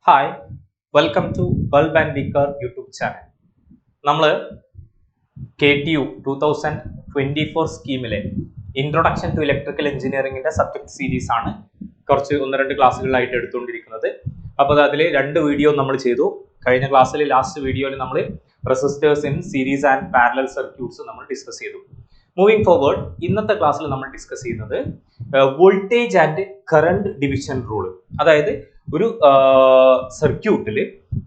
Hi welcome to bulb and beaker YouTube channel. നമ്മൾ KTU 2024 സ്കീമിലെ introduction to electrical എഞ്ചിനീയറിംഗിന്റെ subject series ആണ് ഒന്ന് രണ്ട് ക്ലാസ്സുകളായിട്ട് എടുത്തുകൊണ്ടിരിക്കുന്നത്. അപ്പോൾ അതിൽ രണ്ട് വീഡിയോ നമ്മൾ ചെയ്തു. കഴിഞ്ഞ ക്ലാസ്സിൽ ലാസ്റ്റ് വീഡിയോയിൽ നമ്മൾ resistors in series and parallel circuits നമ്മൾ ഡിസ്കസ് ചെയ്തു. മൂവിങ് ഫോർവേഡ്, ഇന്നത്തെ ക്ലാസ്സിൽ നമ്മൾ ഡിസ്കസ് ചെയ്യുന്നത് voltage and current division rule. അതായത് ഒരു സർക്യൂട്ടിൽ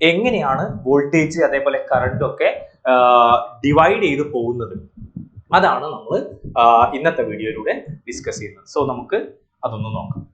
എങ്ങനെയാണ് വോൾട്ടേജ് അതേപോലെ കറണ്ട് ഒക്കെ ഡിവൈഡ് ചെയ്ത് പോകുന്നത്, അതാണ് നമ്മൾ ഇന്നത്തെ വീഡിയോയിലൂടെ ഡിസ്കസ് ചെയ്യുന്നത്. സോ നമുക്ക് അതൊന്ന് നോക്കാം.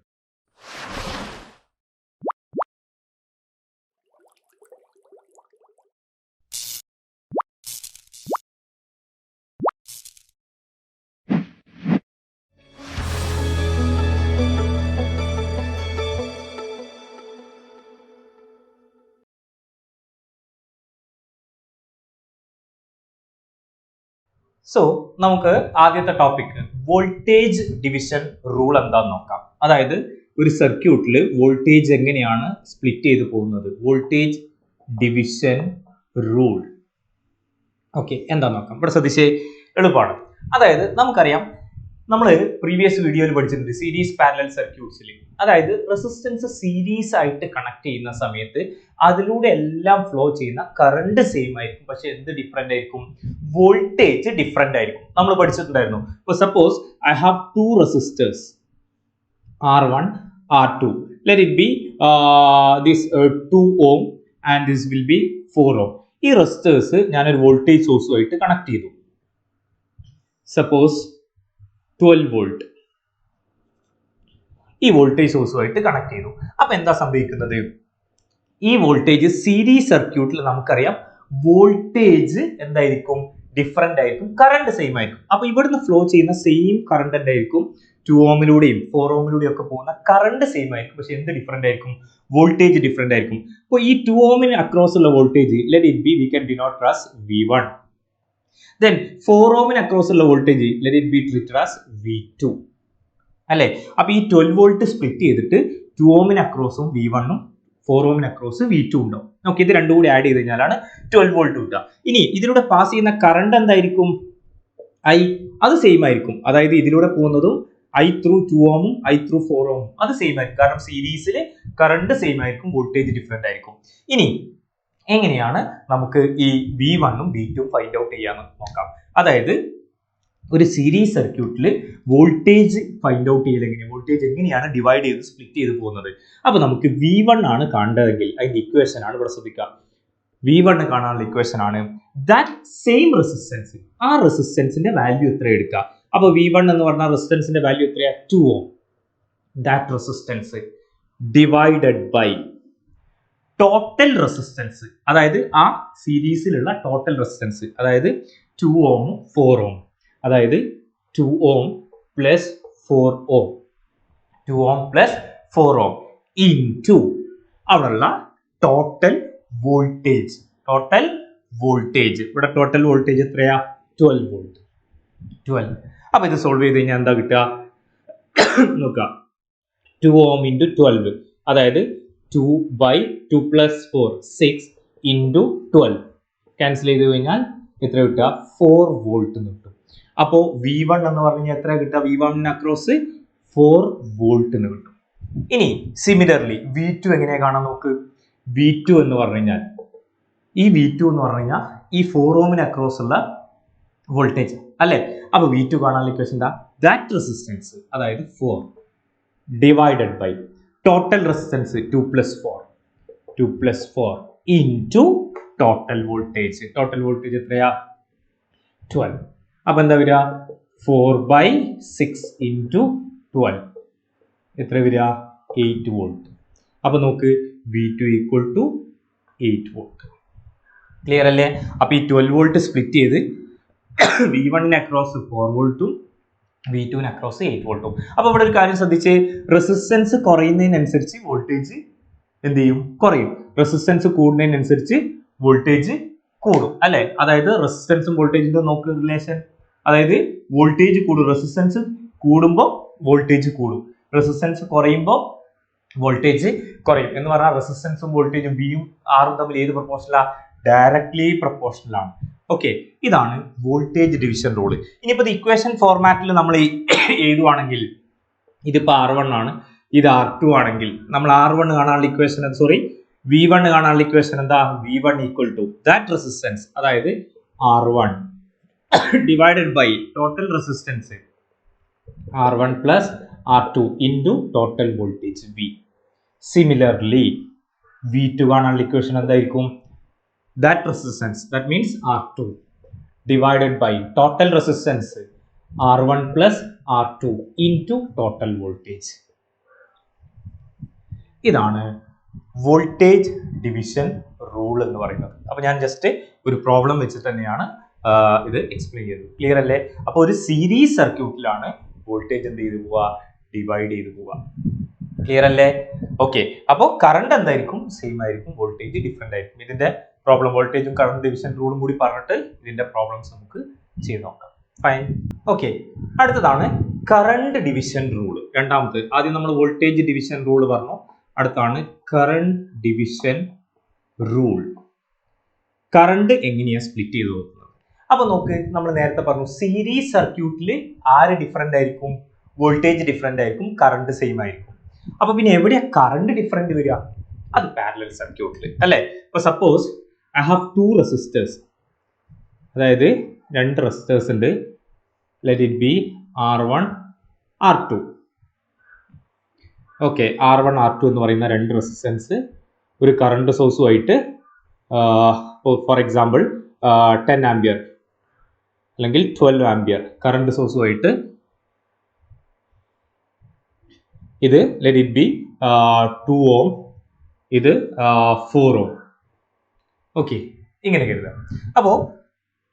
സോ നമുക്ക് ആദ്യത്തെ ടോപ്പിക് വോൾട്ടേജ് ഡിവിഷൻ റൂൾ എന്താന്ന് നോക്കാം. അതായത് ഒരു സർക്യൂട്ടിൽ വോൾട്ടേജ് എങ്ങനെയാണ് സ്പ്ലിറ്റ് ചെയ്ത് പോകുന്നത്, വോൾട്ടേജ് ഡിവിഷൻ റൂൾ. ഓക്കെ, എന്താന്ന് നോക്കാം. ഇവിടെ ശ്രദ്ധിച്ചേ, എളുപ്പമാണ്. അതായത് നമുക്കറിയാം, നമ്മൾ പ്രീവിയസ് വീഡിയോയിൽ പഠിച്ചിട്ടുണ്ട് സീരീസ് പാരലൽ സർക്യൂട്ട്സിൽ. അതായത് റെസിസ്റ്റൻസ് സീരീസ് ആയിട്ട് കണക്ട് ചെയ്യുന്ന സമയത്ത് അതിലൂടെ എല്ലാം ഫ്ലോ ചെയ്യുന്ന കറണ്ട് സെയിം ആയിരിക്കും, പക്ഷെ എന്ത് ഡിഫറെന്റ് ആയിരിക്കും? വോൾട്ടേജ് ഡിഫറെന്റ് ആയിരിക്കും. നമ്മൾ പഠിച്ചിട്ടുണ്ടായിരുന്നു. ഇപ്പോൾ suppose I have to resistors R1 R2. Let it B this 2 ohm and this will be 4 ohm. ഈ റെസിസ്റ്റേഴ്സ് ഞാനൊരു വോൾട്ടേജ് സോഴ്സുമായിട്ട് കണക്ട് ചെയ്തു. സപ്പോസ് 12 വോൾട്ട് ഈ വോൾട്ടേജ് സോഴ്സുമായിട്ട് കണക്ട് ചെയ്തു. അപ്പൊ എന്താ സംഭവിക്കുന്നത്? ഈ വോൾട്ടേജ് സീരീസ് സർക്യൂട്ടിൽ നമുക്കറിയാം വോൾട്ടേജ് എന്തായിരിക്കും? ഡിഫറെന്റ് ആയിരിക്കും, കറണ്ട് സെയിം ആയിരിക്കും. അപ്പൊ ഇവിടുന്ന് ഫ്ലോ ചെയ്യുന്ന സെയിം കറണ്ട് എന്തായിരിക്കും? 2 ഓമിലൂടെയും 4 ഓമിലൂടെയും ഒക്കെ പോകുന്ന കറണ്ട് സെയിം ആയിരിക്കും, പക്ഷെ എന്ത് ഡിഫറെന്റ് ആയിരിക്കും? വോൾട്ടേജ് ഡിഫറെന്റ് ആയിരിക്കും. അപ്പോൾ ഈ 2 ഓമിന് അക്രോസ് ഉള്ള voltage let it be we can denote as V1. then 4 ohmന് അക്രോസ് ഉള്ള voltage let it be treated as V2 അല്ലേ? അപ്പൊ ഈ 12 വോൾട്ട് സ്പ്ലിറ്റ് ചെയ്തിട്ട് 2 ഓമിന് അക്രോസും V1 ഉം 4 ഓമിന് അക്രോസ് V2 ഉണ്ടാവും. ഓക്കെ, ഇത് രണ്ടും കൂടി ആഡ് ചെയ്ത് കഴിഞ്ഞാലാണ് 12 വോൾട്ട് കിട്ടുക. ഇനി ഇതിലൂടെ പാസ് ചെയ്യുന്ന കറണ്ട് എന്തായിരിക്കും? I. അത് സെയിം ആയിരിക്കും. അതായത് ഇതിലൂടെ പോകുന്നതും I through 2 ഓമും I through 4 ഓമും അത് സെയിം ആയിരിക്കും. കാരണം സീരീസിൽ കറണ്ട് സെയിം ആയിരിക്കും, വോൾട്ടേജ് ഡിഫറെന്റ് ആയിരിക്കും. ഇനി എങ്ങനെയാണ് നമുക്ക് ഈ V1 ഉം V2 ഉം ഫൈൻഡ് ഔട്ട് ചെയ്യാന്ന് നോക്കാം. അതായത് ഒരു സീരീസ് സർക്യൂട്ടിൽ വോൾട്ടേജ് ഫൈൻഡ് ഔട്ട് ചെയ്യില്ലെങ്കിൽ വോൾട്ടേജ് എങ്ങനെയാണ് ഡിവൈഡ് ചെയ്ത് സ്പ്ലിറ്റ് ചെയ്ത് പോകുന്നത്. അപ്പൊ നമുക്ക് V1 ആണ് കാണേണ്ടതെങ്കിൽ അതിന്റെ ഇക്വേഷൻ ആണ് ഇവിടെ ശ്രദ്ധിക്കുക. V1 കാണാനുള്ള ഇക്വേഷൻ ആണ് ദാറ്റ് സെയിം റെസിസ്റ്റൻസ്. ആ റെസിസ്റ്റൻസിന്റെ വാല്യൂ എത്ര എടുക്കുക? അപ്പൊ V1 എന്ന് പറഞ്ഞാൽ റെസിസ്റ്റൻസിന്റെ വാല്യൂ എത്രയാ? 2 ohm. That resistance divided by total resistance, അതായത് ആ സീരീസിലുള്ള ടോട്ടൽ റെസിസ്റ്റൻസ്, അതായത് 2 ohm 4 ohm, അതായത് 2 ohm plus 4 ohm, 2 ohm plus 4 ohm into അവിടെയുള്ള ടോട്ടൽ വോൾട്ടേജ്. ടോട്ടൽ വോൾട്ടേജ് ഇവിടെ ടോട്ടൽ വോൾട്ടേജ് എത്രയാ? 12 വോൾട്ട്. 12. അപ്പൊ ഇത് സോൾവ് ചെയ്ത് കഴിഞ്ഞാൽ എന്താ കിട്ടുക? നോക്കാം, 2 ohm ഇൻറ്റു 12, അതായത് 2 by 2 plus 4 6 into 12 ക്യാൻസൽ ചെയ്ത് കഴിഞ്ഞാൽ എത്ര കിട്ടുക? 4 വോൾട്ട് കിട്ടും. അപ്പോൾ V1 എന്ന് പറഞ്ഞാൽ എത്ര കിട്ടുക? V1 അക്രോസ് 4 വോൾട്ട് കിട്ടും. ഇനി സിമിലർലി V2 എങ്ങനെയാ കാണാൻ നോക്ക്. V2 എന്ന് പറഞ്ഞു കഴിഞ്ഞാൽ ഈ V2 എന്ന് പറഞ്ഞു കഴിഞ്ഞാൽ ഈ 4 ഓമിന് അക്രോസ് ഉള്ള വോൾട്ടേജ് അല്ലേ? അപ്പൊ V2 കാണാനുള്ള ഇക്വേഷൻ എന്താ? ദാറ്റ് റെസിസ്റ്റൻസ്, അതായത് 4 divided by total resistance 2 plus 4 into total voltage. Total voltage എത്രയാ? 12. അപ്പൊ എന്താ വരിക? 4/6 into 12 എത്ര വരിക? 8 വോൾട്ട്. അപ്പൊ നോക്ക്, V2 equal to 8 volt. Clear അല്ലേ? അപ്പൊ ഈ 12 വോൾട്ട് സ്പ്ലിറ്റ് ചെയ്ത് V1 അക്രോസ് 4 വോൾട്ടും V2 അക്രോസ് 8 വോൾട്ടും. അപ്പൊ ഇവിടെ ഒരു കാര്യം ശ്രദ്ധിച്ച്, റെസിസ്റ്റൻസ് കുറയുന്നതിനനുസരിച്ച് വോൾട്ടേജ് എന്ത് ചെയ്യും? കുറയും. റെസിസ്റ്റൻസ് കൂടുന്നതിനനുസരിച്ച് വോൾട്ടേജ് കൂടും അല്ലെ? അതായത് റെസിസ്റ്റൻസും വോൾട്ടേജിന്റെ നോക്ക് റിലേഷൻ. അതായത് വോൾട്ടേജ് കൂടും, റെസിസ്റ്റൻസ് കൂടുമ്പോൾ വോൾട്ടേജ് കൂടും, റെസിസ്റ്റൻസ് കുറയുമ്പോൾ വോൾട്ടേജ് കുറയും എന്ന് പറഞ്ഞാൽ റെസിസ്റ്റൻസും വോൾട്ടേജും ബിയും ആറും തമ്മിൽ ഏത് പ്രൊപ്പോർഷനിലാണ്? ഡയറക്ട്ലി പ്രൊപ്പോർഷണലാണ്. ഓക്കെ, ഇതാണ് വോൾട്ടേജ് ഡിവിഷൻ റൂൾ. ഇനിയിപ്പോൾ ഇക്വേഷൻ ഫോർമാറ്റിൽ നമ്മൾ എഴുതുവാണെങ്കിൽ ഇതിപ്പോൾ R1 ആണ്, ഇത് R2 ആണെങ്കിൽ നമ്മൾ R1 കാണാനുള്ള ഇക്വേഷൻ V1 കാണാനുള്ള ഇക്വേഷൻ എന്താ? V1 equal to that resistance, അതായത് R1 divided by total resistance R1 plus R2 into total voltage V. Similarly V2 കാണാനുള്ള ഇക്വേഷൻ എന്തായിരിക്കും? That resistance, that means R2 divided by total resistance R1 plus R2 into total voltage. ഇതാണ് voltage division rule എന്ന് പറയുന്നത്. അപ്പോൾ ഞാൻ just ഒരു problem വെച്ചിട്ട് തന്നെയാണ് ഇത് എക്സ്പ്ലെയിൻ ചെയ്തത്. ക്ലിയർ അല്ലേ? അപ്പോൾ ഒരു സീരീസ് സർക്യൂട്ടിലാണ് വോൾട്ടേജ് എന്ത് ചെയ്തു പോവുക? ഡിവൈഡ് ചെയ്തു പോവുക. ക്ലിയർ അല്ലേ? ഓക്കെ, അപ്പോൾ കറണ്ട് എന്തായിരിക്കും? സെയിം ആയിരിക്കും, വോൾട്ടേജ് ഡിഫറെന്റ് ആയിരിക്കും. ഇതിന്റെ പ്രോബ്ലം വോൾട്ടേജും കറണ്ട് ഡിവിഷൻ റൂളും കൂടി പറഞ്ഞിട്ട് ഇതിന്റെ പ്രോബ്ലംസ് നമുക്ക് ചെയ്ത് നോക്കാം. ഫൈൻ. ഓക്കെ, അടുത്തതാണ് കറണ്ട് ഡിവിഷൻ റൂൾ. രണ്ടാമത്, ആദ്യം നമ്മൾ വോൾട്ടേജ് ഡിവിഷൻ റൂൾ പറഞ്ഞു, അടുത്താണ് കറണ്ട് ഡിവിഷൻ റൂൾ. കറണ്ട് എങ്ങനെയാണ് സ്പ്ലിറ്റ് ചെയ്ത് നോക്കുന്നത്? അപ്പൊ നോക്ക്, നമ്മൾ നേരത്തെ പറഞ്ഞു സീരീസ് സർക്യൂട്ടിൽ ആര് ഡിഫറെന്റ് ആയിരിക്കും? വോൾട്ടേജ് ഡിഫറെന്റ് ആയിരിക്കും, കറണ്ട് സെയിം ആയിരിക്കും. അപ്പൊ പിന്നെ എവിടെയാ കറണ്ട് ഡിഫറെന്റ് വരിക? അത് പാരലൽ സർക്യൂട്ടിൽ അല്ലേ? ഇപ്പൊ സപ്പോസ് ഐ ഹാവ് 2 റെസിസ്റ്റേഴ്സ്, അതായത് 2 റെസിസ്റ്റേഴ്സ് ഉണ്ട്. Let it B R1 R2. Okay, R1 R2 എന്ന് പറയുന്ന 2 റെസിസ്റ്റൻസ് ഒരു കറണ്ട് സോഴ്സുമായിട്ട് ഫോർ എക്സാമ്പിൾ 10 ആംപിയർ അല്ലെങ്കിൽ 12 ആംപിയർ കറണ്ട് സോഴ്സുമായിട്ട് ഇത് ലെറ്റ് ഇറ്റ് ബി 2 ഓം, ഇത് 4 ഓം. ഓക്കെ, ഇങ്ങനെ കരുതാം. അപ്പോൾ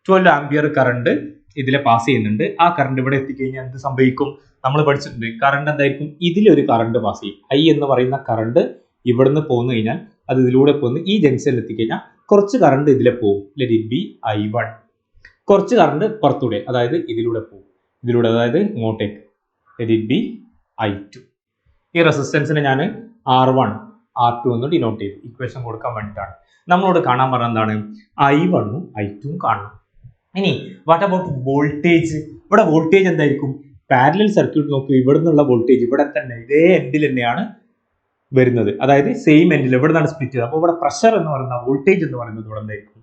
12 ആംപിയർ കറണ്ട് ഇതിലെ പാസ് ചെയ്യുന്നുണ്ട്. ആ കറണ്ട് ഇവിടെ എത്തിക്കഴിഞ്ഞാൽ എന്ത് സംഭവിക്കും? നമ്മൾ പഠിച്ചിട്ടുണ്ട് കറണ്ട് എന്തായിരിക്കും? ഇതിലൊരു കറണ്ട് പാസ് ചെയ്യും. I എന്ന് പറയുന്ന കറണ്ട് ഇവിടുന്ന് പോന്നു കഴിഞ്ഞാൽ അത് ഇതിലൂടെ പോന്ന് ഈ ജംഗ്ഷനിൽ എത്തിക്കഴിഞ്ഞാൽ കുറച്ച് കറണ്ട് ഇതിലെ പോകും. Let it B I1. കുറച്ച് കറണ്ട് പുറത്തൂടെ, അതായത് ഇതിലൂടെ പോകും, ഇതിലൂടെ, അതായത് ഇങ്ങോട്ടേക്ക്. Let it B I2. ഈ റെസിസ്റ്റൻസിനെ ഞാൻ R1 R2 എന്ന് ഡിനോട്ട് ചെയ്തു, ഇക്വേഷൻ കൊടുക്കാൻ വേണ്ടിയിട്ടാണ്. നമ്മളോട് കാണാൻ പറഞ്ഞ എന്താണ്? I1 ഉം I2 ഉം കാണണം. ഇനി വാട്ട് അബൌട്ട് വോൾട്ടേജ്? ഇവിടെ വോൾട്ടേജ് എന്തായിരിക്കും? പാരലൽ സർക്യൂട്ട് നോക്കൂ, ഇവിടെ നിന്നുള്ള വോൾട്ടേജ് ഇവിടെ തന്നെ ഇതേ എൻഡിൽ തന്നെയാണ് വരുന്നത്, അതായത് സെയിം എൻഡിൽ ഇവിടെ നിന്നാണ് സ്പ്ലിറ്റ് ചെയ്തത്. അപ്പോൾ ഇവിടെ പ്രഷർ എന്ന് പറയുന്ന വോൾട്ടേജ് എന്ന് പറയുന്നത് ഇവിടെ എന്തായിരിക്കും?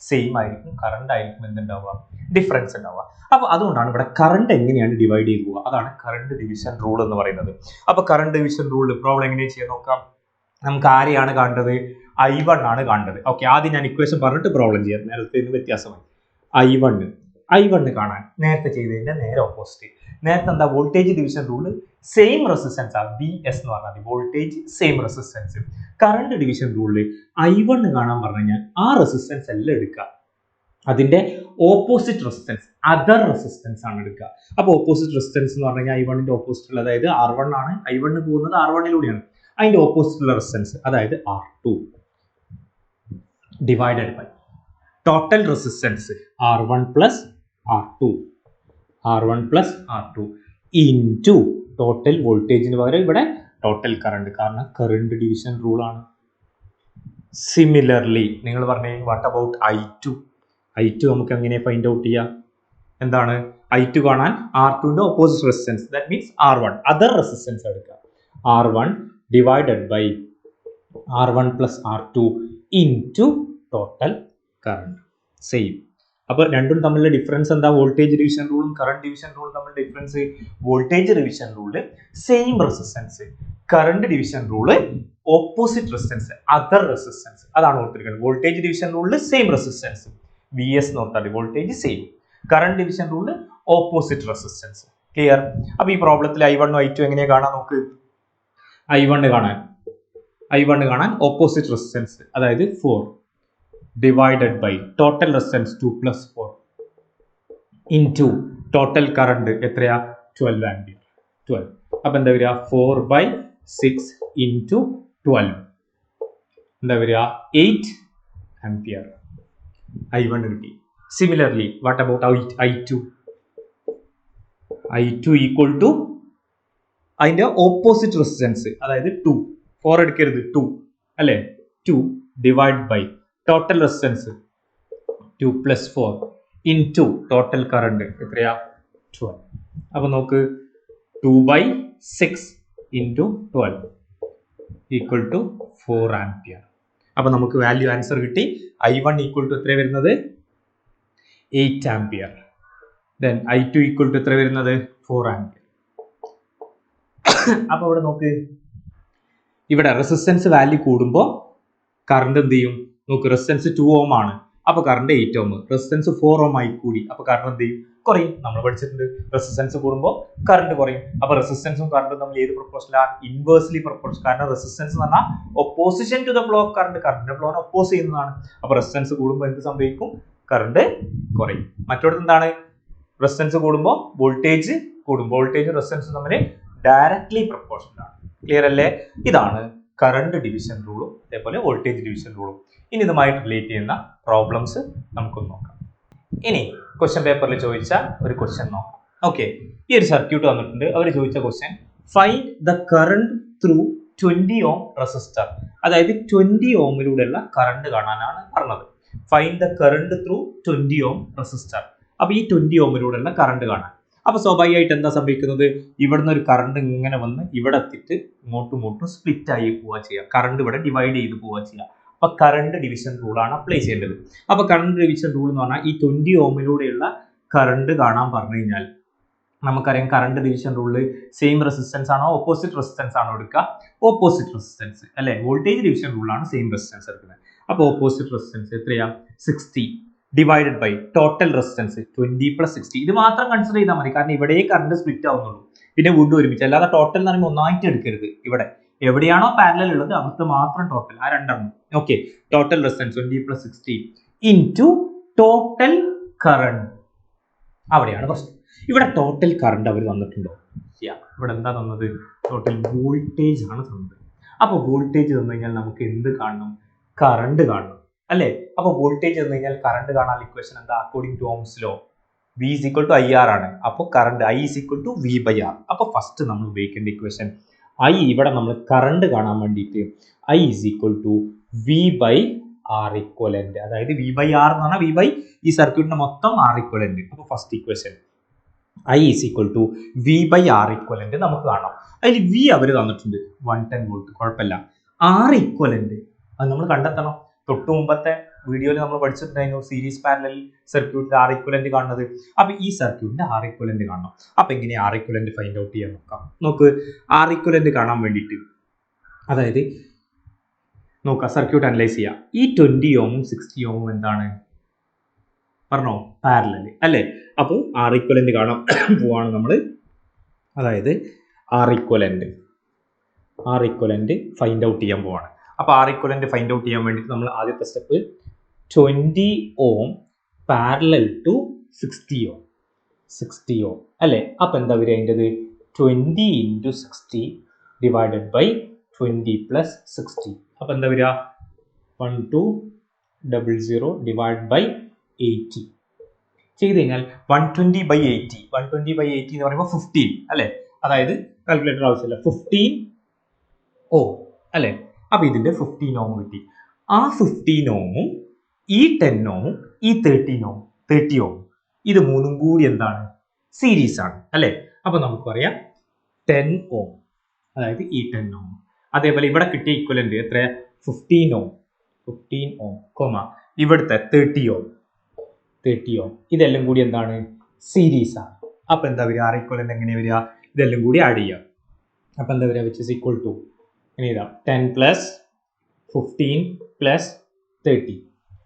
സെയിം ആയിരിക്കും. കറണ്ട് ആയിരിക്കും എന്തുണ്ടാവുക? ഡിഫറൻസ് ഉണ്ടാവുക. അപ്പോൾ അതുകൊണ്ടാണ് ഇവിടെ കറണ്ട് എങ്ങനെയാണ് ഡിവൈഡ് ചെയ്ത് പോവുക, അതാണ് കറണ്ട് ഡിവിഷൻ റൂൾ എന്ന് പറയുന്നത്. അപ്പോൾ കറണ്ട് ഡിവിഷൻ റൂളിൽ പ്രോബ്ലം എങ്ങനെയാണ് ചെയ്യാൻ നോക്കാം. നമുക്ക് ആരെയാണ് കാണേണ്ടത്? I1 ആണ് കാണേണ്ടത്. ഓക്കെ, ആദ്യം ഞാൻ ഇക്വേഷൻ പറഞ്ഞിട്ട് പ്രോബ്ലം ചെയ്യാം, നേരത്തെ വ്യത്യാസമായി. I1 കാണാൻ നേരത്തെ ചെയ്തതിന്റെ നേരെ ഓപ്പോസിറ്റ്. നേരത്തെ എന്താ? Voltage division rule same resistance ആണ്, VS എന്ന് പറഞ്ഞാൽ voltage same resistance. Current division റൂളിൽ I1 കാണാൻ പറഞ്ഞു കഴിഞ്ഞാൽ ആ റെസിസ്റ്റൻസ് എല്ലാം എടുക്കുക, അതിന്റെ ഓപ്പോസിറ്റ് റെസിസ്റ്റൻസ്, അതർ റെസിസ്റ്റൻസ് ആണ് എടുക്കുക. അപ്പോൾ ഓപ്പോസിറ്റ് റെസിസ്റ്റൻസ് എന്ന് പറഞ്ഞു കഴിഞ്ഞാൽ I1ന്റെ ഓപ്പോസിറ്റ്, അതായത് R1 ആണ്. I1 പോകുന്നത് R1ലൂടെയാണ്. അതിന്റെ ഓപ്പോസിറ്റ് ഉള്ള റെസിസ്റ്റൻസ്, അതായത് R2 divided by total resistance R1 plus R2 into total വോൾട്ടേജിന് പകരം ഇവിടെ ടോട്ടൽ കറണ്ട്, കാരണം കറണ്ട് ഡിവിഷൻ റൂൾ ആണ്. സിമിലർലി നിങ്ങൾ പറഞ്ഞു വാട്ട് അബൌട്ട് I2 നമുക്ക് എങ്ങനെ ഫൈൻഡ് ഔട്ട് ചെയ്യാം? എന്താണ്? I2 കാണാൻ R2ന്റെ opposite resistance, that means R1 other resistance എടുക്കുക. R1 divided by R1 plus R2 into total current. Same. അപ്പോൾ രണ്ടും തമ്മിലുള്ള ഡിഫറൻസ് എന്താ? വോൾട്ടേജ് ഡിവിഷൻ റൂളും കറണ്ട് ഡിവിഷൻ റൂളും തമ്മിലുള്ള difference, voltage division rule same resistance, current division rule opposite resistance, other resistance. അതാണ് ഓർത്തിരിക്കുന്നത്. വോൾട്ടേജ് ഡിവിഷൻ റൂളിൽ സെയിം റെസിസ്റ്റൻസ് VS എന്ന് ഓർത്താൽ വോൾട്ടേജ് സെയിം, കറണ്ട് ഡിവിഷൻ റൂളിൽ ഓപ്പോസിറ്റ് റെസിസ്റ്റൻസ്. ക്ലിയർ? അപ്പോൾ ഈ പ്രോബ്ലത്തിൽ I1 I2 എങ്ങനെയാ കാണാൻ നോക്ക്. I1 കാണാൻ ഓപ്പോസിറ്റ് റെസിസ്റ്റൻസ്, അതായത് 4 divided by total resistance 2 plus 4 into total current എത്രയാ? 12 ആംപിയർ. 12. അപ്പം എന്താ വരിക? 4/6 ഇൻറ്റു 12 എന്താ വരിക? 8 ആംപിയർ. I1 കിട്ടി. Similarly what about I2 equal to അതിന്റെ ഓപ്പോസിറ്റ് റെസിസ്റ്റൻസ്, അതായത് 2 4 എടുക്കരുത്, 2 അല്ലേ, 2 divide by total resistance 2 + 4 into total current എത്രയാ 12. അപ്പൊ നോക്ക് 2/6 ഇൻറ്റു 12 ഈക്വൽ ടു 4 ആംപിയർ. അപ്പൊ നമുക്ക് വാല്യൂ ആൻസർ കിട്ടി. I1 ഈക്വൽ ടു എത്ര വരുന്നത് 8 ampere. Then I2 equal to എത്ര വരുന്നത് 4 ആംപിയർ. അപ്പൊ ഇവിടെ നോക്ക്, ഇവിടെ റെസിസ്റ്റൻസ് വാല്യൂ കൂടുമ്പോൾ കറണ്ട് എന്ത് ചെയ്യും നോക്ക്, റെസിസ്റ്റൻസ് 2 ഓം ആണ്, അപ്പൊ കറണ്ട് 8 ഓം. റെസിസ്റ്റൻസ് 4 ഓം ആയി കൂടി, അപ്പൊ കറണ്ട് എന്ത് ചെയ്യും കുറയും. നമ്മൾ പഠിച്ചിട്ടുണ്ട് റെസിസ്റ്റൻസ് കൂടുമ്പോൾ കറണ്ട് കുറയും. അപ്പൊ റെസിസ്റ്റൻസും കറണ്ടും തമ്മിൽ ഏത് പ്രൊപ്പോർഷനാ, ഇൻവേഴ്സ്ലി പ്രൊപ്പോർഷൻ. കാരണം റെസിസ്റ്റൻസ് എന്ന് പറഞ്ഞാൽ opposition to the flow of current, കറണ്ടിന്റെ ഫ്ലോനെ ഒപ്പോസ് ചെയ്യുന്നതാണ്. അപ്പൊ റെസിസ്റ്റൻസ് കൂടുമ്പോൾ എന്ത് സംഭവിക്കും, കറണ്ട് കുറയും. മറ്റൊരു എന്താണ്, റെസിസ്റ്റൻസ് കൂടുമ്പോൾ വോൾട്ടേജ് കൂടും. വോൾട്ടേജും റെസിസ്റ്റൻസും തമ്മിൽ ഡയറക്ട്ലി പ്രൊപ്പോർഷണൽ ആണ്. ക്ലിയർ അല്ലേ? ഇതാണ് കറണ്ട് ഡിവിഷൻ റൂളും അതേപോലെ വോൾട്ടേജ് ഡിവിഷൻ റൂളും. ഇനി ഇതുമായിട്ട് റിലേറ്റ് ചെയ്യുന്ന പ്രോബ്ലംസ് നമുക്കൊന്ന് നോക്കാം. ഇനി ക്വസ്റ്റ്യൻ പേപ്പറിൽ ചോദിച്ച ഒരു ക്വസ്റ്റ്യൻ നോക്കാം. ഓക്കെ, ഈ ഒരു സർക്യൂട്ട് വന്നിട്ടുണ്ട്. അവർ ചോദിച്ച question, find the current through 20 ohm resistor. അതായത് 20 ഓമിലൂടെയുള്ള കറണ്ട് കാണാനാണ് പറഞ്ഞത്. Find the current through 20 ohm resistor. അപ്പൊ ഈ 20 ഓമിലൂടെയുള്ള കറണ്ട് കാണാൻ. അപ്പൊ സ്വാഭാവികമായിട്ട് എന്താ സംഭവിക്കുന്നത്, ഇവിടുന്ന് ഒരു കറണ്ട് ഇങ്ങനെ വന്ന് ഇവിടെ എത്തിയിട്ട് ഇങ്ങോട്ടും സ്പ്ലിറ്റ് ആയി പോവുക ചെയ്യുക. കറണ്ട് ഇവിടെ ഡിവൈഡ് ചെയ്ത് പോവുക ചെയ്യുക. അപ്പൊ കറണ്ട് ഡിവിഷൻ റൂളാണ് അപ്ലൈ ചെയ്യേണ്ടത്. അപ്പൊ കറണ്ട് ഡിവിഷൻ റൂൾ എന്ന് പറഞ്ഞാൽ ഈ 20 ഓമിലൂടെയുള്ള കറണ്ട് കാണാൻ പറഞ്ഞു കഴിഞ്ഞാൽ നമുക്കറിയാം കറണ്ട് ഡിവിഷൻ റൂളിൽ സെയിം റെസിസ്റ്റൻസ് ആണോ ഓപ്പോസിറ്റ് റെസിസ്റ്റൻസ് ആണോ എടുക്കുക, ഓപ്പോസിറ്റ് റെസിസ്റ്റൻസ് അല്ലെ. വോൾട്ടേജ് ഡിവിഷൻ റൂളാണ് സെയിം റെസിസ്റ്റൻസ് എടുക്കുന്നത്. അപ്പൊ ഓപ്പോസിറ്റ് റെസിസ്റ്റൻസ് എത്രയാ 60 ഡിവൈഡഡ് ബൈ ടോട്ടൽ റെസിസ്റ്റൻസ് 20 + 60. ഇത് മാത്രം കൺസിഡർ ചെയ്താൽ മതി, കാരണം ഇവിടെ കറണ്ട് സ്പ്ലിറ്റ് ആവുന്നുള്ളൂ. പിന്നെ വീണ്ടും ഒരുമിച്ച്, അല്ലാതെ ടോട്ടൽ എന്ന് പറയുമ്പോൾ ഒന്നായിട്ട് എടുക്കരുത്. ഇവിടെ എവിടെയാണോ പാരലൽ ഉള്ളത് അവിടുത്തെ മാത്രം ടോട്ടൽ, ആ രണ്ടെണ്ണം. Okay, total resistance 20 + 60 into total current. അവിടെയാണ് പ്രശ്നം. ഇവിടെ ടോട്ടൽ കറണ്ട് അവർ തന്നിട്ടുണ്ടോ? ഇവിടെ എന്താ തന്നത്, ടോട്ടൽ വോൾട്ടേജ് ആണ് തന്നത്. അപ്പൊ വോൾട്ടേജ് തന്നു കഴിഞ്ഞാൽ നമുക്ക് എന്ത് കാണണം, കറണ്ട് കാണണം അല്ലേ. അപ്പൊ വോൾട്ടേജ് തന്നു കഴിഞ്ഞാൽ കറണ്ട് കാണാൻ ഇക്വേഷൻ എന്താ, according to Ohm's law V = IR ആണ്. അപ്പോൾ കറണ്ട് I = V/R. അപ്പൊ ഫസ്റ്റ് നമ്മൾ ഉപയോഗിക്കേണ്ട ഇക്വേഷൻ I, ഇവിടെ നമ്മൾ കറണ്ട് കാണാൻ വേണ്ടിയിട്ട് I = V/R equivalent. അതായത് V/R എന്ന് പറഞ്ഞാൽ V ഈ സർക്യൂട്ടിന്റെ മൊത്തം R equivalent. അപ്പൊ first equation I = V/R equivalent നമുക്ക് കാണാം. അതിൽ V അവർ തന്നിട്ടുണ്ട് 110 വോൾട്ട്, കുഴപ്പമില്ല. R equivalent അത് നമ്മൾ കണ്ടെത്തണം. തൊട്ടു മുമ്പത്തെ വീഡിയോയിൽ നമ്മൾ പഠിച്ചിട്ടുണ്ടായിരുന്നു സീരീസ് പാരലൽ സർക്യൂട്ടിൽ R equivalent കാണുന്നത്. അപ്പൊ ഈ സർക്യൂട്ടിന്റെ R equivalent കാണണം. അപ്പൊ എങ്ങനെ R equivalent ഫൈൻഡ് ഔട്ട് ചെയ്യാൻ നോക്കാം. നോക്ക്, R equivalent കാണാൻ വേണ്ടിയിട്ട് അതായത് നോക്കാം, സർക്യൂട്ട് അനലൈസ് ചെയ്യാം. ഈ 20 ഓമും 60 ഓമും എന്താണ് പറഞ്ഞോ, പാരലൽ അല്ലേ. അപ്പോൾ R equivalent കാണാൻ പോവാണ് നമ്മൾ. അതായത് R equivalent ഫൈൻഡ് ഔട്ട് ചെയ്യാൻ പോവാണ്. അപ്പൊ R equivalent ഫൈൻഡ് ഔട്ട് ചെയ്യാൻ വേണ്ടിയിട്ട് നമ്മൾ ആദ്യത്തെ സ്റ്റെപ്പ് 20 ഓം പാരലൽ ടു 60 ഓം അല്ലേ. അപ്പൊ എന്താ വരിക അതിൻ്റെത്, 20 × 60 ഡിവൈഡഡ് ബൈ 20 + 60. അപ്പൊ എന്താ വരിക 1200 ഡിവൈഡ് ബൈ 80 ചെയ്ത് കഴിഞ്ഞാൽ 120/80. 120/80 എന്ന് പറയുമ്പോൾ 15 അല്ലെ. അതായത് കാൽക്കുലേറ്റർ ആവശ്യമില്ല, 15 ഓം അല്ലെ. അപ്പൊ ഇതിന്റെ 15 ഓം കിട്ടി. ആ 15 ഓമും ഈ 10 ഓമും ഈ 30 ഓം ഇത് മൂന്നും കൂടി എന്താണ്, സീരീസ് ആണ് അല്ലെ. അപ്പൊ നമുക്ക് പറയാം 10 ഓം, അതായത് ഈ 10 ഓം. അതേപോലെ ഇവിടെ കിട്ടിയ ഇക്വലന്റ് എത്ര, 15 ഓം കോമ ഇവിടുത്തെ 30 ഓം ഇതെല്ലാം കൂടി എന്താണ്, സീരീസ് ആണ്. അപ്പൊ എന്താ വരിക, R equivalent എങ്ങനെ വരിക, ഇതെല്ലാം കൂടി ആഡ് ചെയ്യാം. അപ്പൊ എന്താ വരിക, which is equal to 10 + 15 + 30.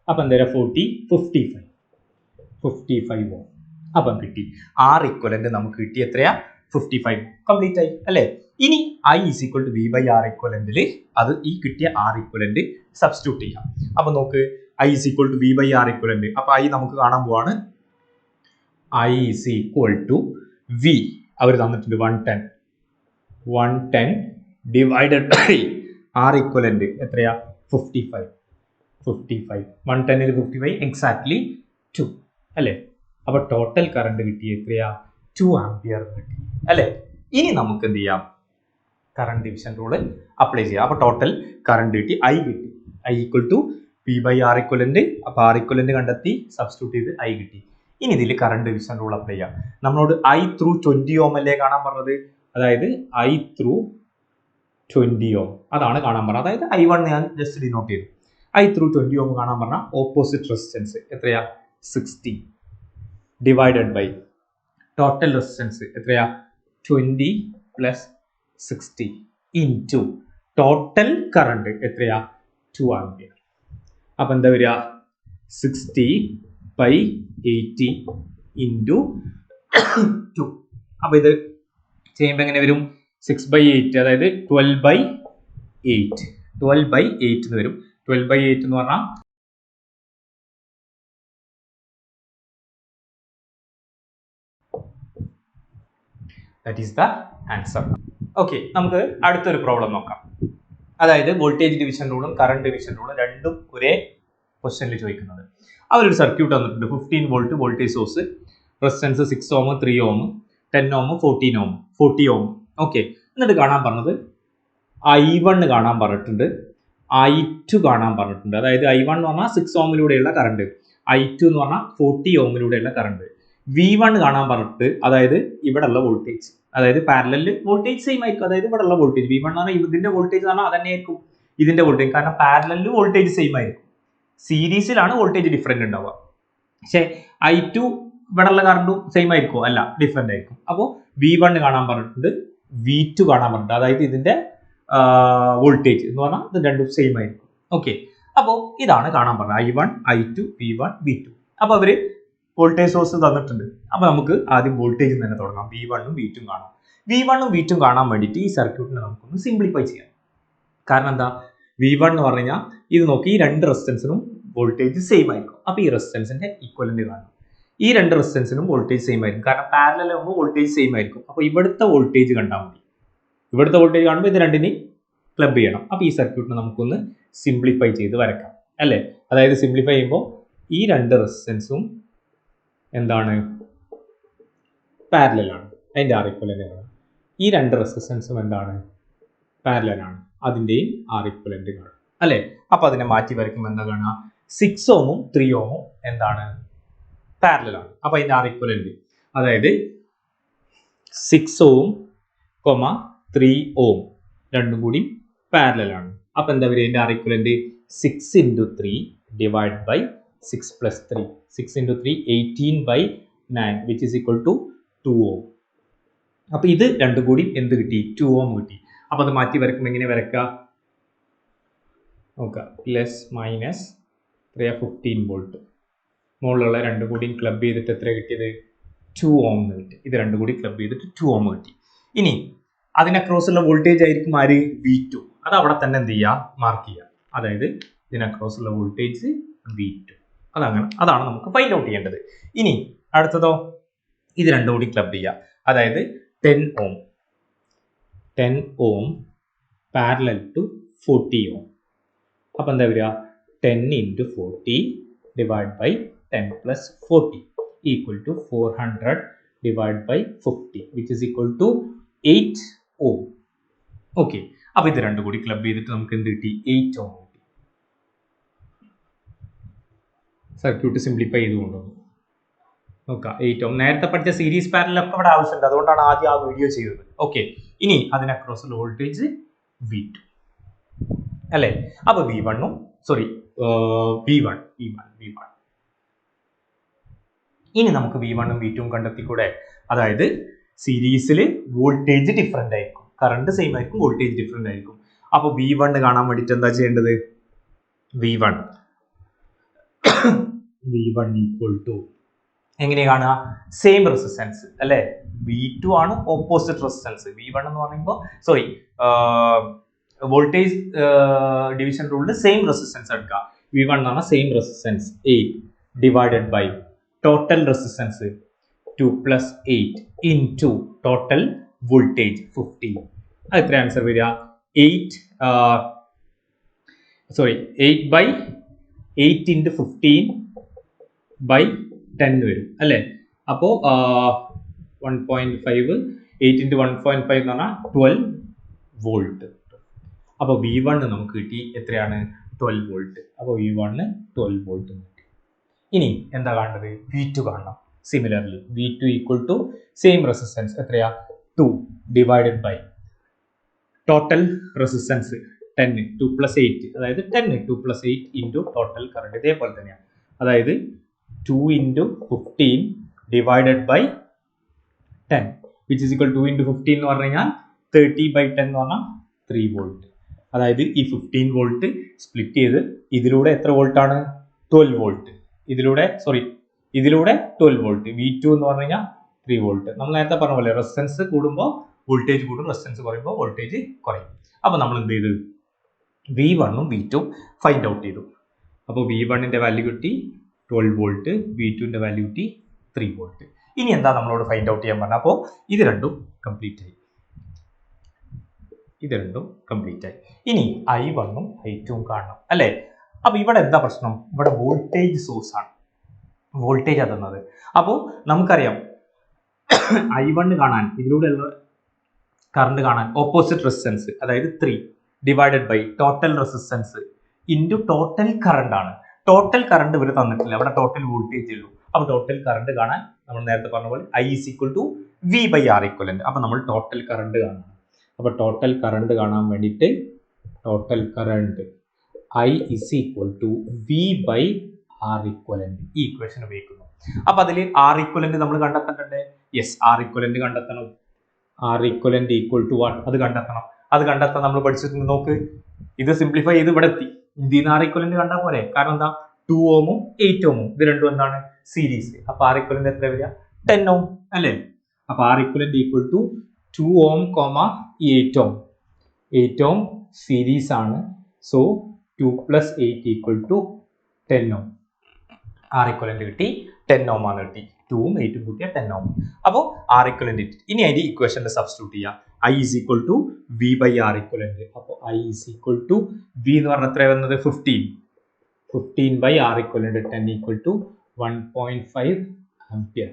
അപ്പൊ എന്താ 40 55 ഓം. അപ്പം കിട്ടി R equivalent നമുക്ക് കിട്ടി എത്രയാ, 55. കംപ്ലീറ്റ് ആയി അല്ലേ. ഇനി I = V/R equivalentൽ അത് ഈ കിട്ടിയ R equivalent സബ്സ്റ്റിറ്റ്യൂട്ട് ചെയ്യാം. അപ്പൊ നോക്ക്, I = V/R equivalent. അപ്പൊ I നമുക്ക് കാണാൻ പോവാണ്. I = V അവർ തന്നിട്ടുണ്ട് 110 ഡിവൈഡഡ് ബൈ R equivalent എത്രയാ, 55. 110 ൽ 55 എക്സാക്ട്ലി 2 അല്ലേ. അപ്പൊ ടോട്ടൽ കറണ്ട് കിട്ടിയ എത്രയാ, 2 ആംപിയർ കിട്ടി അല്ലേ. ഇനി നമുക്ക് എന്ത് ചെയ്യാം, കറണ്ട് ഡിവിഷൻ റൂള് അപ്ലൈ ചെയ്യുക. അപ്പോൾ ടോട്ടൽ കറണ്ട് കിട്ടി, ഐ കിട്ടി. I equal to P by R equivalent. അപ്പോൾ ആർ ഇക്വലന്റ് കണ്ടെത്തി, സബ്സ്റ്റിറ്റ്യൂട്ട് ചെയ്ത് ഐ കിട്ടി. ഇനി ഇതിൽ കറണ്ട് ഡിവിഷൻ റൂൾ അപ്ലൈ ചെയ്യാം. നമ്മളോട് ഐ ത്രൂ 20 ഓം അല്ലേ കാണാൻ പറഞ്ഞത്, അതായത് ഐ ത്രൂ 20 ഓം അതാണ് കാണാൻ പറഞ്ഞത്. അതായത് I1 ഞാൻ ജസ്റ്റ് ഡിനോട്ട് ചെയ്തു. ഐ ത്രൂ 20 ഓം കാണാൻ പറഞ്ഞാൽ ഓപ്പോസിറ്റ് റെസിസ്റ്റൻസ് എത്രയാ, 60 ഡിവൈഡഡ് ബൈ ടോട്ടൽ റെസിസ്റ്റൻസ് എത്രയാ, 20 പ്ലസ് 60 ഇൻറ്റു ടോട്ടൽ കറണ്ട് എത്രയാ, 2 ആംപിയർ. അപ്പം എന്താ വരിക, 60 ബൈ 80 ഇൻറ്റു 2. അപ്പം ഇത് ചെയ്യുമ്പോൾ എങ്ങനെ വരും, 6/8 അതായത് 12/8 എന്ന് വരും. 12/8 എന്ന് പറഞ്ഞാൽ that is the answer. Okay, നമുക്ക് അടുത്തൊരു പ്രോബ്ലം നോക്കാം. അതായത് വോൾട്ടേജ് ഡിവിഷൻ റൂളും കറണ്ട് ഡിവിഷൻ റൂളും രണ്ടും ഒരേ ക്വസ്റ്റ്യനിൽ ചോദിക്കുന്നത്. അവരൊരു സർക്യൂട്ട് തന്നിട്ടുണ്ട്. 15 വോൾട്ട് വോൾട്ടേജ് സോഴ്സ്, റെസിസ്റ്റൻസ് 6 ഓം, 3 ഓം, 10 ഓം, 14 ഓം, 40 ഓം. ഓക്കെ, എന്നിട്ട് കാണാൻ പറഞ്ഞത് I1 കാണാൻ പറഞ്ഞിട്ടുണ്ട്, I2 കാണാൻ പറഞ്ഞിട്ടുണ്ട്. അതായത് I1 എന്ന് പറഞ്ഞാൽ 6 ഓമിലൂടെയുള്ള കറണ്ട്, I2 എന്ന് പറഞ്ഞാൽ 40 ഓമിലൂടെയുള്ള കറണ്ട്. V1 കാണാൻ പറഞ്ഞിട്ട്, അതായത് ഇവിടെയുള്ള വോൾട്ടേജ്, അതായത് പാരലൽ വോൾട്ടേജ് സെയിം ആയിരിക്കും. അതായത് ഇവിടെയുള്ള വോൾട്ടേജ് V1 എന്ന് പറഞ്ഞാൽ ഇതിന്റെ വോൾട്ടേജ് എന്ന് പറഞ്ഞാൽ അതന്നെ ആയിരിക്കും ഇതിന്റെ വോൾട്ടേജ്, കാരണം പാരലലിൽ വോൾട്ടേജ് സെയിം ആയിരിക്കും. സീരീസിലാണ് വോൾട്ടേജ് ഡിഫറെന്റ് ഉണ്ടാവുക. പക്ഷേ I2 ഇവിടെയുള്ള കറണ്ടും സെയിം ആയിരിക്കും, അല്ല ഡിഫറെന്റ് ആയിരിക്കും. അപ്പോൾ V1 കാണാൻ പറഞ്ഞിട്ടുണ്ട്, V2 കാണാൻ പറഞ്ഞിട്ടുണ്ട്. അതായത് ഇതിന്റെ വോൾട്ടേജ് എന്ന് പറഞ്ഞാൽ ഇത് രണ്ടും സെയിം ആയിരിക്കും. ഓക്കെ, അപ്പോൾ ഇതാണ് കാണാൻ പറഞ്ഞത്, I1, I2, V1, V2. അപ്പോൾ അവര് വോൾട്ടേജ് സോഴ്സ് തന്നിട്ടുണ്ട്. അപ്പോൾ നമുക്ക് ആദ്യം വോൾട്ടേജ് തന്നെ തുടങ്ങാം. V1ഉം V2ഉം കാണാം. V1ഉം V2ഉം കാണാൻ വേണ്ടിയിട്ട് ഈ സർക്യൂട്ടിനെ നമുക്കൊന്ന് സിംപ്ലിഫൈ ചെയ്യാം. കാരണം എന്താ, V1 എന്ന് പറഞ്ഞു കഴിഞ്ഞാൽ ഇത് നോക്കി, ഈ രണ്ട് റെസിസ്റ്റൻസിനും വോൾട്ടേജ് സെയിം ആയിരിക്കും. അപ്പോൾ ഈ റെസിസ്റ്റൻസിന്റെ ഈക്വലന്റ് കാണും. ഈ രണ്ട് റെസിസ്റ്റൻസിനും വോൾട്ടേജ് സെയിം ആയിരിക്കും, കാരണം പാരലൽ ആകുമ്പോൾ വോൾട്ടേജ് സെയിം ആയിരിക്കും. അപ്പോൾ ഇവിടുത്തെ വോൾട്ടേജ് കണ്ടാൽ മതി. ഇവിടുത്തെ വോൾട്ടേജ് കാണുമ്പോൾ ഇത് രണ്ടിനെ ക്ലബ് ചെയ്യണം. അപ്പോൾ ഈ സർക്യൂട്ടിനെ നമുക്കൊന്ന് സിംപ്ലിഫൈ ചെയ്ത് വരക്കാം, അല്ലേ? അതായത് സിംപ്ലിഫൈ ചെയ്യുമ്പോൾ ഈ രണ്ട് റെസിസ്റ്റൻസും എന്താണ്, പാരലലാണ്, അതിൻ്റെ ആർ ഇക്വലന്റ് ആണ്. ഈ രണ്ട് റെസിസ്റ്റൻസും എന്താണ്, പാരലലാണ്, അതിൻ്റെയും ആർ ഇക്വലന്റ് കാണും, അല്ലേ? അപ്പോൾ അതിനെ മാറ്റി വരയ്ക്കുമ്പോൾ എന്താ കാണുക, 6 ഓമും 3 ഓമും എന്താണ്, പാരലലാണ്. അപ്പോൾ അതിൻ്റെ ആർ ഇക്വലന്റ്, അതായത് 6 ഓം, 3 ഓം രണ്ടും കൂടി പാരലലാണ്. അപ്പോൾ എന്താ വരിക, ഇതിൻ്റെ R equivalent 6 × 3 divide by 6 + 3. 6 × 3 18/9 which is equal to 2 ohm. അപ്പോൾ ഇത് രണ്ടും കൂടി എന്ത് കിട്ടി, 2 ohm കിട്ടി. അപ്പോൾ അത് മാറ്റി വരയ്ക്കുമ്പോൾ എങ്ങനെ വരയ്ക്കുക നോക്കുക, പ്ലസ് മൈനസ് 15 വോൾട്ട്, മുകളിലുള്ള രണ്ടും കൂടി ക്ലബ് ചെയ്തിട്ട് എത്ര കിട്ടിയത്, 2 ohm എന്ന് കിട്ടി. ഇത് രണ്ടും കൂടി ക്ലബ് ചെയ്തിട്ട് 2 ohm കിട്ടി. ഇനി അതിനക്രോസുള്ള വോൾട്ടേജ് ആയിരിക്കും ആര്, V2. അത് അവിടെ തന്നെ എന്ത് ചെയ്യുക, മാർക്ക് ചെയ്യുക. അതായത് ഇതിനക്രോസുള്ള വോൾട്ടേജ് V2. അതാണ് നമുക്ക് ഫൈൻഡ് ഔട്ട് ചെയ്യേണ്ടത്. ഇനി അടുത്തതോ, ഇത് രണ്ടും കൂടി ക്ലബ് ചെയ്യുക. അതായത് 10 ohm പാരലൽ ടു 40 ohm. അപ്പം എന്താ വരിക, 10 × 40 divide by 10 + 40 equal to 400 divide by 50 which is equal to 8 ohm. Okay, അപ്പോൾ ഇത് രണ്ടും കൂടി ക്ലബ് ചെയ്തിട്ട് നമുക്ക് എന്ത് കിട്ടി, 8 ohm കിട്ടി. സർക്യൂട്ട് സിംപ്ലിഫൈ ചെയ്തുകൊണ്ടു നോക്കാം. 8 ohm നേരത്തെ പഠിച്ച സീരീസ് പാരലൽ ഒക്കെ ഇവിടെ ആവശ്യമുണ്ട്, അതുകൊണ്ടാണ് ആദ്യം ആ വീഡിയോ ചെയ്തത്. ഓക്കെ, ഇനി അതിനക്രോസുള്ള വോൾട്ടേജ് V2, അല്ലേ? അപ്പോൾ V1 ഇനി നമുക്ക് V1ഉം V2ഉം കണ്ടെത്തിക്കൂടെ? അതായത് സീരീസിൽ വോൾട്ടേജ് ഡിഫറെന്റ് ആയിരിക്കും, കറണ്ട് സെയിം ആയിരിക്കും, വോൾട്ടേജ് ഡിഫറെന്റ് ആയിരിക്കും. അപ്പോൾ V1 കാണാൻ വേണ്ടിയിട്ട് എന്താ ചെയ്യേണ്ടത്, V1 ഈക്വൽ ടു എങ്ങനെ കാണുക, സെയിം റെസിസ്റ്റൻസ്, അല്ലേ? V2 ആണ് ഓപ്പോസിറ്റ് റെസിസ്റ്റൻസ്. V1 എന്ന് പറയുമ്പോൾ വോൾട്ടേജ് ഡിവിഷൻ റൂളിൽ സെയിം റെസിസ്റ്റൻസ് എടുക്കുക. V1 എന്ന് പറഞ്ഞാൽ same resistance 8 divided by total resistance 2 + 8 into total voltage 50. അത് എത്ര ആൻസർ വരിക, 8/8 × 15/10 വരും, അല്ലേ? അപ്പോൾ 1.5 8 × 1.5 എന്ന് പറഞ്ഞാൽ 12 വോൾട്ട്. അപ്പോൾ V1 നമുക്ക് കിട്ടി എത്രയാണ് 12 വോൾട്ട്. അപ്പോൾ V1 12 വോൾട്ട് കിട്ടി. ഇനി എന്താ കാണേണ്ടത്? V2 കാണണം. Similarly V2 equal to same resistance എത്രയാ 2 ഡിവൈഡഡ് ബൈ ടോട്ടൽ റെസിസ്റ്റൻസ് 10 2 + 8 അതായത് 10 2 + 8 ഇൻറ്റു ടോട്ടൽ കറണ്ട് ഇതേപോലെ തന്നെയാണ്. അതായത് 2 × 15 divided by 10 which is equal 2 × 15 എന്ന് പറഞ്ഞു കഴിഞ്ഞാൽ 30/10 എന്ന് പറഞ്ഞാൽ 3 വോൾട്ട്. അതായത് ഈ 15 വോൾട്ട് സ്പ്ലിറ്റ് ചെയ്ത് ഇതിലൂടെ എത്ര വോൾട്ടാണ് 12 വോൾട്ട്, ഇതിലൂടെ 12 വോൾട്ട്. V2 എന്ന് പറഞ്ഞു കഴിഞ്ഞാൽ 3 വോൾട്ട്. നമ്മൾ നേരത്തെ പറഞ്ഞ പോലെ റെസിസ്റ്റൻസ് കൂടുമ്പോൾ വോൾട്ടേജ് കൂടും, റെസിസ്റ്റൻസ് കുറയുമ്പോൾ വോൾട്ടേജ് കുറയും. അപ്പോൾ നമ്മൾ എന്ത് ചെയ്തു? V1 ഉം V2 ഫൈൻഡ് ഔട്ട് ചെയ്തു. അപ്പോൾ V1ന്റെ വാല്യൂ കിട്ടി 12 വോൾട്ട്, V2ന്റെ വാല്യൂ കിട്ടി 3 വോൾട്ട്. ഇനി എന്താ നമ്മളോട് ഫൈൻഡ് ഔട്ട് ചെയ്യാൻ പറഞ്ഞാൽ? അപ്പോൾ ഇത് രണ്ടും കംപ്ലീറ്റ് ആയി. ഇനി I1 ഉം I2 ഉം കാണണം അല്ലേ? അപ്പോൾ ഇവിടെ എന്താ പ്രശ്നം? ഇവിടെ വോൾട്ടേജ് സോഴ്സ് ആണ്, വോൾട്ടേജ് തന്നത്. അപ്പോൾ നമുക്കറിയാം I1 കാണാൻ, ഇതിലൂടെയുള്ള കറണ്ട് കാണാൻ ഓപ്പോസിറ്റ് റെസിസ്റ്റൻസ് അതായത് 3 divided by total resistance into total current ആണ്. ടോട്ടൽ കറണ്ട് ഇവർ തന്നിട്ടില്ല, അവിടെ ടോട്ടൽ വോൾട്ടേജ് ഉള്ളൂ. അപ്പോൾ ടോട്ടൽ കറണ്ട് കാണാൻ നമ്മൾ നേരത്തെ പറഞ്ഞ പോലെ I = V/R equivalent. അപ്പോൾ നമ്മൾ ടോട്ടൽ കറണ്ട് കാണണം. അപ്പോൾ ടോട്ടൽ കറണ്ട് കാണാൻ വേണ്ടിയിട്ട് total current I = V/R equivalent ഈ ഇക്വേഷൻ ഉപയോഗിക്കുന്നു. അപ്പോൾ അതിൽ R equivalent നമ്മൾ കണ്ടെത്തേണ്ടേ? യെസ്, R equivalent കണ്ടെത്തണം. R equivalent = what? അത് കണ്ടെത്തണം. അത് കണ്ടെത്താൻ നമ്മൾ പഠിച്ചിട്ടുണ്ട്. നോക്ക്, ഇത് സിംപ്ലിഫൈ ചെയ്ത് ഇവിടെ എത്തി. ഇതിന് R equivalent കണ്ടാൽ പോരെ? കാരണം എന്താ? 2 Ω 8 Ω ഇത് രണ്ടും എന്താണ്? സീരീസ്. അപ്പോൾ R equivalent എത്ര വരിക? 10 Ω അല്ലേ? അപ്പോൾ R equivalent = 2 Ω, 8 Ω. 8 Ω സീരീസ് ആണ്. സോ 2 + 8 = 10 Ω. R equivalent കിട്ടി 10 Ω ആണ് കിട്ടി. 2 ഉം 8 ഉം കൂട്ടിയാൽ 10 Ω. അപ്പോൾ R equivalent കിട്ടി. ഇനി അതിന്റെ ഇക്വേഷനിൽ സബ്സ്റ്റിറ്റ്യൂട്ട് ചെയ്യാം. I = V/R equivalent. അപ്പോൾ I = V എന്ന് പറഞ്ഞാൽ എത്ര വന്നത്? 15/R equivalent 10 = 1.5 ampere.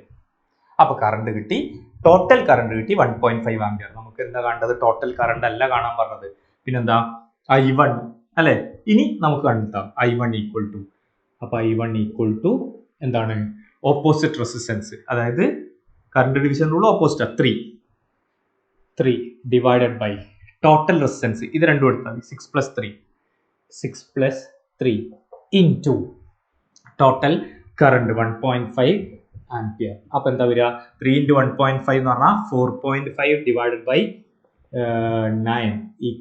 അപ്പോൾ കറണ്ട് കിട്ടി, ടോട്ടൽ കറണ്ട് കിട്ടി 1.5 ആംപിയർ. നമുക്ക് എന്താ കാണേണ്ടത്? ടോട്ടൽ കറണ്ട് അല്ല കാണാൻ പറഞ്ഞത്, പിന്നെന്താ? I1 അല്ലേ? ഇനി നമുക്ക് കണ്ടെത്താം I1 = അപ്പോൾ I1 = എന്താണ്? ഓപ്പോസിറ്റ് റെസിസ്റ്റൻസ്, അതായത് current division rule opposite 3 divided by total resistance ഇത് രണ്ടും എടുത്താൽ 6 + 3 ഇൻറ്റു ടോട്ടൽ കറണ്ട് 1.5 ആംപിയർ. അപ്പോൾ എന്താ വരിക? 3 × 1.5 എന്ന് പറഞ്ഞാൽ 4.5 ഡിവൈഡഡ് ബൈ 9 =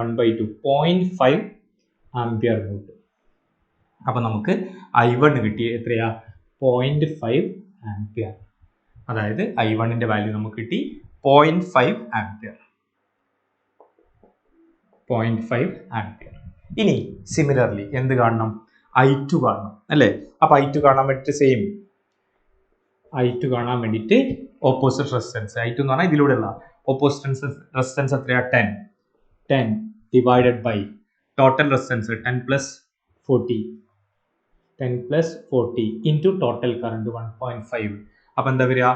1/2 0.5 ആംപിയർ കിട്ടും. അപ്പോൾ നമുക്ക് I1 കിട്ടിയ എത്രയാ? 0.5 ആംപിയർ. അതായത് I1ന്റെ വാല്യൂ നമുക്ക് കിട്ടി 0.5 ആംപിയർ. 0.5 ആംപിയർ. ഇനി സിമിലർലി എന്ത് കാണണം? I2 കാണണം അല്ലേ? അപ്പോൾ I2 കാണാൻ വേണ്ടിയിട്ട് സെയിം I2 കാണാൻ വേണ്ടിയിട്ട് ഓപ്പോസിറ്റ് റെസിസ്റ്റൻസ് I2 എന്ന് പറഞ്ഞാൽ ഇതിലൂടെയുള്ള ഓപ്പോസിറ്റ് റെസിസ്റ്റൻസ് എത്രയാ? 10 divided by total resistance 10 + 40 into total current 1.5. അപ്പോൾ എന്താ വരിക?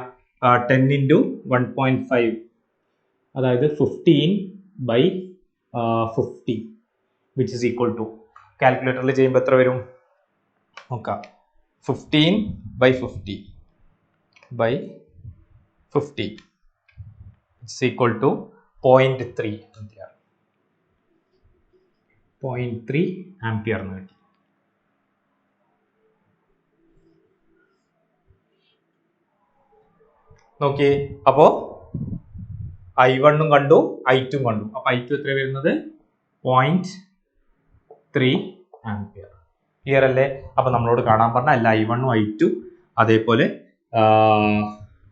10 × 1.5 അതായത് 15/50 വിച്ച് ഇസ് ഈക്വൽ ടു കാൽക്കുലേറ്ററിൽ ചെയ്യുമ്പോൾ എത്ര വരും നോക്കാം. 15/50 it's equal to 0.3 ampere. 0.3 ampere എന്ന് കിട്ടി. നോക്കിയേ, അപ്പോൾ I1 ഉം കണ്ടു, I2 ഉം കണ്ടു. അപ്പോൾ I2 എത്ര വരുന്നത്? 0.3 ആംപിയർ. ക്ലിയർ അല്ലേ? അപ്പോൾ നമ്മളോട് കാണാൻ പറഞ്ഞ അല്ല I1 ഉം I2 അതേപോലെ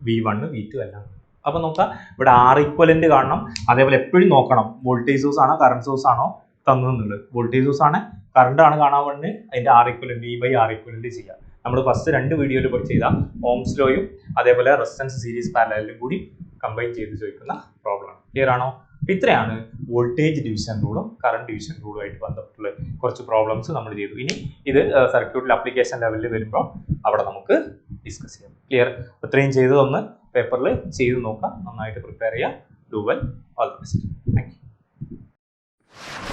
V1 V2 എല്ലാം. അപ്പോൾ നോക്കാം, ഇവിടെ R equivalent കാണണം. അതേപോലെ എപ്പോഴും നോക്കണം വോൾട്ടേജ് സോഴ്സ് ആണോ കറണ്ട് സോഴ്സ് ആണോ തന്നതെന്നുള്ളത്. വോൾട്ടേജ് സോഴ്സ് ആണ് കറണ്ട് ആണ് കാണാൻ വേണ്ടി അതിന്റെ R equivalent V/R equivalent ചെയ്യാം. നമ്മൾ ഫസ്റ്റ് 2 വീഡിയോയിൽ ചെയ്ത ഓംസ് ലോയും അതേപോലെ റെസിസ്റ്റൻസ് സീരീസ് പാരലലും കൂടി കമ്പൈൻ ചെയ്ത് ചോദിക്കുന്ന പ്രോബ്ലം. ക്ലിയർ ആണോ? ഇത്രയാണ് വോൾട്ടേജ് ഡിവിഷൻ റൂളും കറണ്ട് ഡിവിഷൻ റൂളും ആയിട്ട് ബന്ധപ്പെട്ടുള്ള കുറച്ച് പ്രോബ്ലംസ് നമ്മൾ ചെയ്തു. ഇനി ഇത് സർക്യൂട്ടിൽ അപ്ലിക്കേഷൻ ലെവലിൽ വരുമ്പോൾ അവിടെ നമുക്ക് ഡിസ്കസ് ചെയ്യാം. ക്ലിയർ? ഇത്രയും ചെയ്തതൊന്ന് പേപ്പറിൽ ചെയ്ത് നോക്കാം. നന്നായിട്ട് പ്രിപ്പയർ ചെയ്യുക. Do well. All the best. Thank you. ചെയ്യുക.